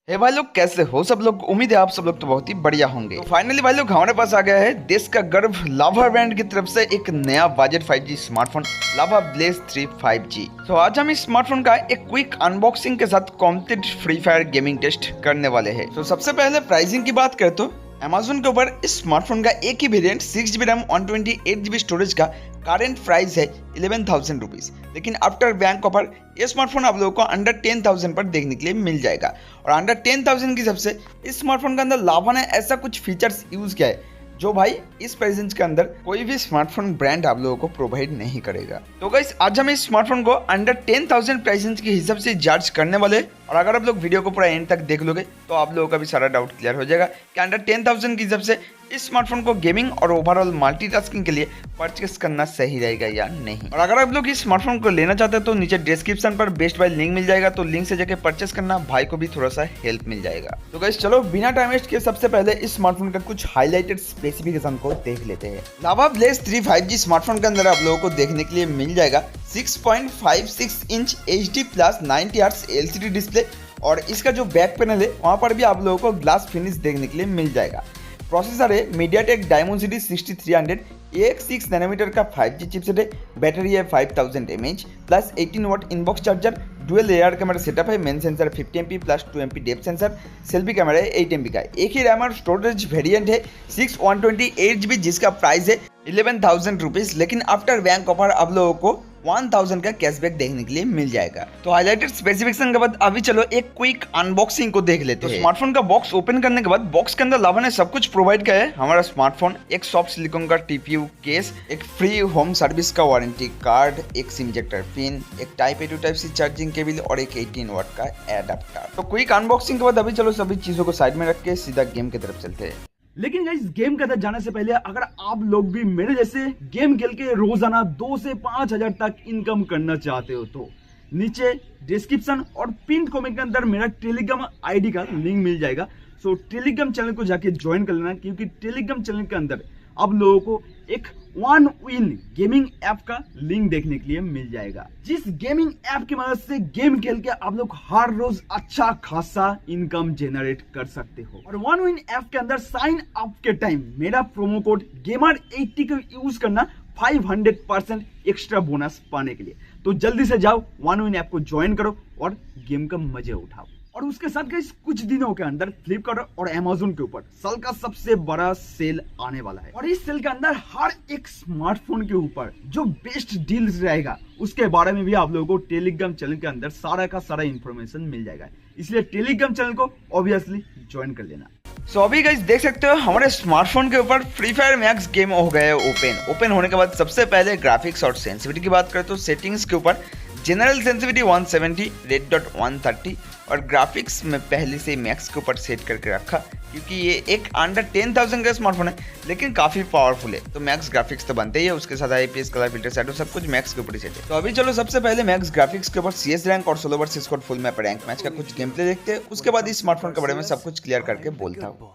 हे भाई लोग, कैसे हो सब लोग। उम्मीद है आप सब लोग तो बहुत ही बढ़िया होंगे। तो फाइनली भाई लोग हमारे पास आ गया है देश का गर्व लावा ब्रांड की तरफ से एक नया बजट 5G स्मार्टफोन लावा ब्लेज 3 5G। तो आज हम इस स्मार्टफोन का एक क्विक अनबॉक्सिंग के साथ complete Free Fire gaming test करने वाले हैं। तो सबसे पहले प्राइसिंग की बात करें तो Amazon के ऊपर इस स्मार्टफोन का एक ही variant 6GB RAM 128GB storage का करंट प्राइस है 11,000 रुपीज, लेकिन आफ्टर बैंक ऑफर ये स्मार्टफोन आप लोगों को अंडर 10,000 पर देखने के लिए मिल जाएगा। और अंडर 10,000 की हिसाब से इस स्मार्टफोन के अंदर लावा ने ऐसा कुछ फीचर्स यूज किया है जो भाई इस प्राइस रेंज के अंदर कोई भी स्मार्टफोन ब्रांड आप लोगों को प्रोवाइड नहीं करेगा। तो गाइस आज हम इस स्मार्टफोन को अंडर 10,000 प्राइस रेंज के हिसाब से जज करने वाले हैं। और अगर आप लोग वीडियो को पूरा एंड तक देख लोगे तो आप लोगों का भी सारा डाउट क्लियर हो जाएगा कि अंडर 10,000 के हिसाब से इस स्मार्टफोन को गेमिंग और ओवरऑल मल्टीटास्किंग के लिए परचेस करना सही रहेगा या नहीं। और अगर आप लोग इस स्मार्टफोन को लेना चाहते हैं तो नीचे डिस्क्रिप्शन पर बेस्ट बाय लिंक मिल जाएगा, तो लिंक से जाके परचेस करना, भाई को भी थोड़ा सा हेल्प मिल जाएगा। तो गाइस चलो बिना टाइम वेस्ट किए सबसे पहले इस स्मार्टफोन का कुछ हाईलाइटेड स्पेसिफिकेशन को देख लेते हैं। लावा ब्लेज 3 5G स्मार्टफोन के अंदर आप लोगों को देखने के लिए मिल जाएगा 6.56 inch HD plus 90 hertz LCD display, और इसका जो बैक पैनल है वहां पर भी आप लोगों को ग्लास फिनिश देखने के लिए मिल जाएगा। प्रोसेसर है मीडियाटेक डायमेंसिटी 6300 AX6 नैनोमीटर का 5G चिपसेट है। बैटरी है 5000 mAh plus 18 watt inbox charger. Dual AR camera setup है। Main sensor 50MP plus 2MP depth sensor. Selfie camera है 8MP का। एक ही रैम और स्टोरेज वेरिएंट है 6/128GB जिसका प्राइस है 11,000 रुपीज, लेकिन आफ्टर बैंक ऑफर आप लोगों को 1000 का कैशबैक देखने के लिए मिल जाएगा। तो हाईलाइटेड स्पेसिफिकेशन के बाद अभी चलो एक क्विक अनबॉक्सिंग को देख लेते हैं। तो स्मार्टफोन का बॉक्स ओपन करने के बाद बॉक्स के अंदर लावा ने सब कुछ प्रोवाइड किया है। हमारा स्मार्टफोन, एक सॉफ्ट सिलिकॉन का TPU केस, एक फ्री होम सर्विस का वारंटी कार्ड, एक सिम इजेक्टर पिन, एक type A to type C charging cable और एक 18 वाट का एडाप्टर। तो क्विक अनबॉक्सिंग के बाद अभी चलो सभी चीजों को साइड में रख के सीधा गेम की तरफ चलते हैं। लेकिन गाइस गेम के अंदर जाने से पहले अगर आप लोग भी मेरे जैसे गेम खेल के रोजाना 2 से 5 हजार तक इनकम करना चाहते हो तो नीचे डिस्क्रिप्शन और पिन कमेंट के अंदर मेरा टेलीग्राम आईडी का लिंक मिल जाएगा। सो टेलीग्राम चैनल को जाके ज्वाइन कर लेना, क्योंकि टेलीग्राम चैनल के अंदर आप लोगों को एक वन विन गेमिंग ऐप का लिंक देखने के लिए मिल जाएगा, जिस गेमिंग ऐप की मदद से गेम खेल के आप लोग हर रोज अच्छा खासा इनकम जनरेट कर सकते हो। और वन विन ऐप के अंदर साइन अप के टाइम मेरा प्रोमो कोड गेमर80 को यूज करना 500% एक्स्ट्रा बोनस पाने के लिए। तो जल्दी से जाओ वन विन ऐप को ज्वाइन करो और गेम का मजे उठाओ। और उसके साथ गाइस कुछ दिनों के अंदर फ्लिपकार्ट और Amazon के ऊपर साल का सबसे बड़ा सेल आने वाला है, और इस सेल के अंदर हर एक स्मार्टफोन के ऊपर जो बेस्ट डील्स रहेगा उसके बारे में भी आप लोगों को टेलीग्राम चैनल के अंदर सारा का सारा इंफॉर्मेशन मिल जाएगा। इसलिए टेलीग्राम चैनल को ऑब्वियसली ज्वाइन कर लेना। सो अभी गाइस देख सकते हो हमारे स्मार्टफोन के ऊपर फ्री फायर मैक्स गेम हो गया है ओपन होने के बाद सबसे पहले ग्राफिक्स और सेंसिटिविटी की बात करें तो सेटिंग्स के ऊपर जनरल सेंसिटिविटी 170, रेड डॉट 130 और ग्राफिक्स में पहले से मैक्स के ऊपर सेट करके रखा, क्योंकि ये एक अंडर 10,000 का स्मार्टफोन है लेकिन काफी पावरफुल है, तो मैक्स ग्राफिक्स तो बनते ही है। उसके साथ IPS कलर फिल्टर शैडो सब कुछ मैक्स के ऊपर ही सेट है। तो अभी चलो सबसे पहले मैक्स ग्राफिक्स के ऊपर CS रैंक और solo versus squad full map rank match का कुछ गेम प्ले देखते हैं। उसके बाद इस स्मार्टफोन के बारे में सब कुछ क्लियर करके बोलता हूँ।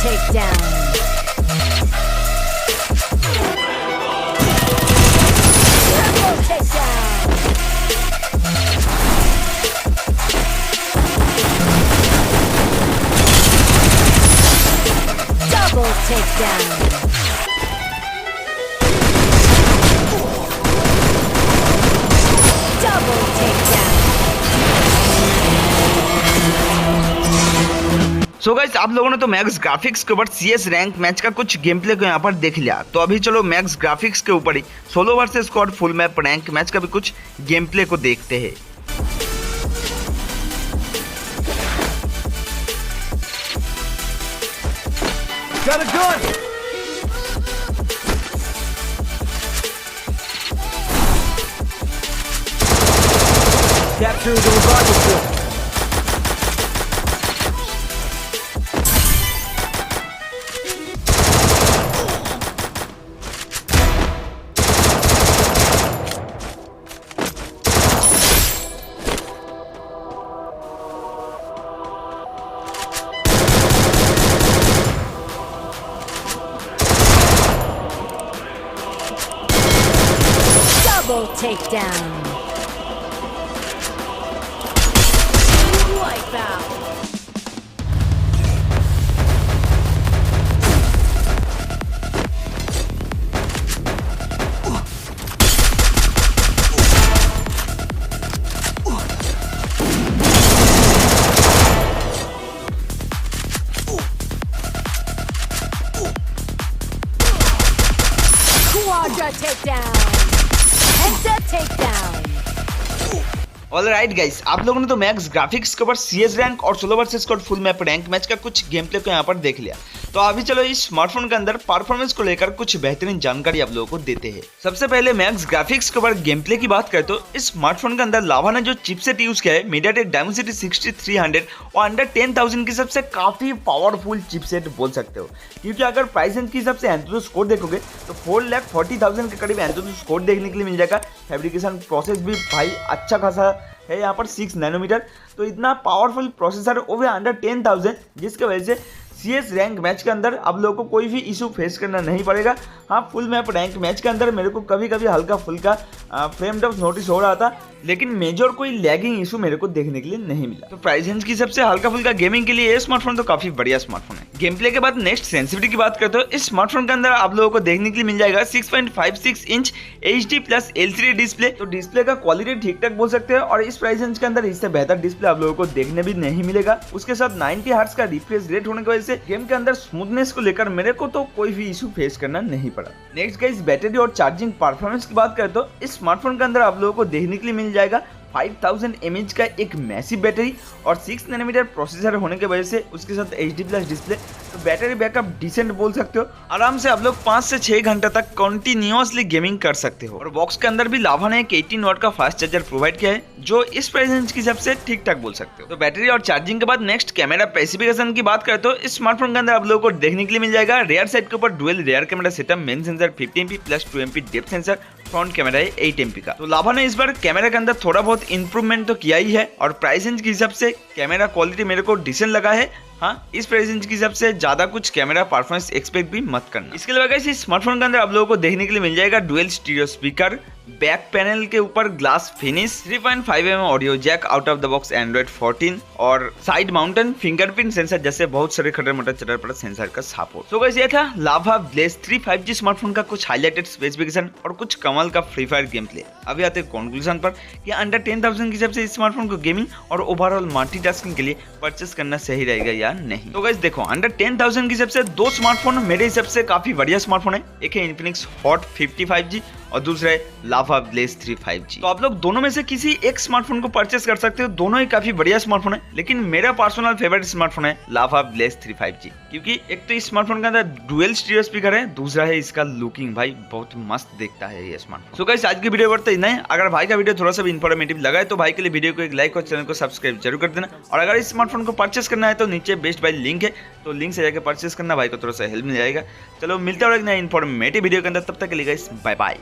Takedown. Triple takedown. Double takedown. Double takedown. So guys आप लोगों ने तो मैक्स ग्राफिक्स के ऊपर CS रैंक मैच का कुछ गेम प्ले को यहाँ पर देख लिया, तो अभी चलो मैक्स ग्राफिक्स के ऊपर ही solo versus squad full map rank match का भी कुछ गेम प्ले को देखते हैं। Got a gun! Capture those objectives. Double takedown. Wipeout. Quadra takedown. Penta takedown. Alright guys, आप लोगों ने तो मैक्स ग्राफिक्स के ऊपर सीएस रैंक और solo versus squad full map rank match का कुछ गेम प्ले को यहाँ पर देख लिया। तो अभी चलो इस स्मार्टफोन के अंदर परफॉर्मेंस को लेकर कुछ बेहतरीन जानकारी आप लोगों को देते हैं। सबसे पहले मैक्स ग्राफिक्स के ऊपर गेम प्ले की बात करें तो इस स्मार्टफोन के अंदर लावा ने जो चिपसेट यूज किया है मीडियाटेक डायमेंसिटी 6300 और अंडर 10,000 की सबसे काफी पावरफुल चिपसेट बोल सकते हो, क्योंकि अगर प्राइस रेंज की हिसाब से एंथुसियास्ट स्कोर देखोगे तो 4,40,000 के करीब एंथुसियास्ट स्कोर देखने के लिए मिल जाएगा। फैब्रिकेशन प्रोसेस भी भाई अच्छा खासा है यहाँ पर 6 नैनोमीटर, तो इतना पावरफुल प्रोसेसर वो भी अंडर 10,000, जिसके वजह से सीएस रैंक मैच के अंदर आप लोगों को कोई भी इशू फेस करना नहीं पड़ेगा। हाँ, फुल मैप रैंक मैच के अंदर मेरे को कभी कभी हल्का फुल्का फ्रेम ड्रॉप नोटिस हो रहा था, लेकिन मेजर कोई लैगिंग इशू मेरे को देखने के लिए नहीं मिला। तो प्राइस रेंज की सबसे हल्का फुल्का गेमिंग के लिए ये स्मार्टफोन तो काफी बढ़िया स्मार्टफोन है। गेम प्ले के बाद नेक्स्ट सेंसिटिविटी की बात करते हो, इस स्मार्टफोन के अंदर आप लोगों को देखने के लिए मिल जाएगा 6.56 inch HD plus LCD display. तो डिस्प्ले का क्वालिटी ठीक ठाक बोल सकते हैं और इस प्राइस रेंज के अंदर इससे बेहतर डिस्प्ले आप लोगों को देखने भी नहीं मिलेगा। उसके साथ 90 हर्ट्ज का रिफ्रेश रेट होने की वजह से गेम के अंदर स्मूथनेस को लेकर मेरे को तो कोई भी इशू फेस करना नहीं पड़ा। नेक्स्ट गाइस, बैटरी और चार्जिंग परफॉर्मेंस की बात करें तो इस स्मार्टफोन के अंदर आप लोगों को देखने के लिए मिल जाएगा 5000 mAh का एक मैसिव बैटरी और 6 नैनोमीटर प्रोसेसर होने की वजह से उसके साथ HD प्लस डिस्प्ले, तो बैटरी बैकअप डिसेंट बोल सकते हो। आराम से आप लोग 5 से 6 घंटे तक कंटिन्यूअसली गेमिंग कर सकते हो। और बॉक्स के अंदर भी लावा ने एक 18 वाट का फास्ट चार्जर प्रोवाइड किया है, जो इस प्राइस रेंज की हिसाब से ठीक ठाक बोल सकते हो। तो बैटरी और चार्जिंग के बाद नेक्स्ट कैमरा स्पेसिफिकेशन की बात करें तो इस स्मार्टफोन के अंदर आप लोगों को देखने के लिए मिल जाएगा रियर साइड के ऊपर dual rear camera setup, main sensor 50 MP plus 2 MP depth sensor, front camera है 8 MP का। तो लावा ने इस बार कैमरा के अंदर थोड़ा बहुत इंप्रूवमेंट तो किया ही है और प्राइस रेंज के हिसाब से कैमरा क्वालिटी मेरे को डिसेंट लगा है। हाँ, इस प्राइस रेंज के हिसाब से ज्यादा कुछ कैमरा परफॉर्मेंस एक्सपेक्ट भी मत करना। इसके अलावा गाइस इस स्मार्टफोन के अंदर आप लोगों को देखने के लिए मिल जाएगा dual stereo speaker, back panel के ऊपर glass finish, 3.5 mm audio jack, out of the box Android 14 और साइड माउंटेन फिंगरप्रिंट सेंसर जैसे बहुत सारे खटर मोटर चटर पटर सेंसर का सपोर्ट। तो गाइस ये था लावा ब्लेज 3 5G स्मार्टफोन का कुछ हाईलाइटेड स्पेसिफिकेशन और कुछ कमाल का फ्री फायर गेम प्ले। अभी आते हैं कंक्लूजन पर कि अंडर 10,000 के हिसाब से इस स्मार्टफोन को गेमिंग और ओवरऑल मल्टीटास्किंग के लिए परचेस करना सही रहेगा या नहीं। तो गाइस देखो, अंडर 10,000 के हिसाब से दो स्मार्टफोन मेरे हिसाब से काफी बढ़िया स्मार्टफोन है। एक है इन्फिनिक्स हॉट 50 5G और दूसरा है लावा ब्लेज 3 5G। तो आप लोग दोनों में से किसी एक स्मार्टफोन को परचेस कर सकते हो, दोनों ही काफी बढ़िया स्मार्टफोन है, लेकिन मेरा पर्सनल फेवरेट स्मार्टफोन है लावा ब्लेज 3 5G, क्योंकि एक तो इस स्मार्टफोन के अंदर डुअल स्टीरियो स्पीकर है, दूसरा है इसका लुकिंग, भाई बहुत मस्त दिखता है ये स्मार्टफोन। सो गाइस आज की वीडियो पर तो इतना ही। अगर भाई का वीडियो थोड़ा सा भी इन्फॉर्मेटिव लगा है तो भाई के लिए वीडियो को एक लाइक और चैनल को सब्सक्राइब जरूर कर देना। और अगर इस स्मार्टफोन को परचेस करना है तो नीचे बेस्ट बाय लिंक है, तो लिंक से जाकर परचेस करना, भाई को थोड़ा सा हेल्प मिल जाएगा। चलो मिलते हैं और एक नया इन्फॉर्मेटिव वीडियो के अंदर, तब तक के लिए गाइस बाय बाय।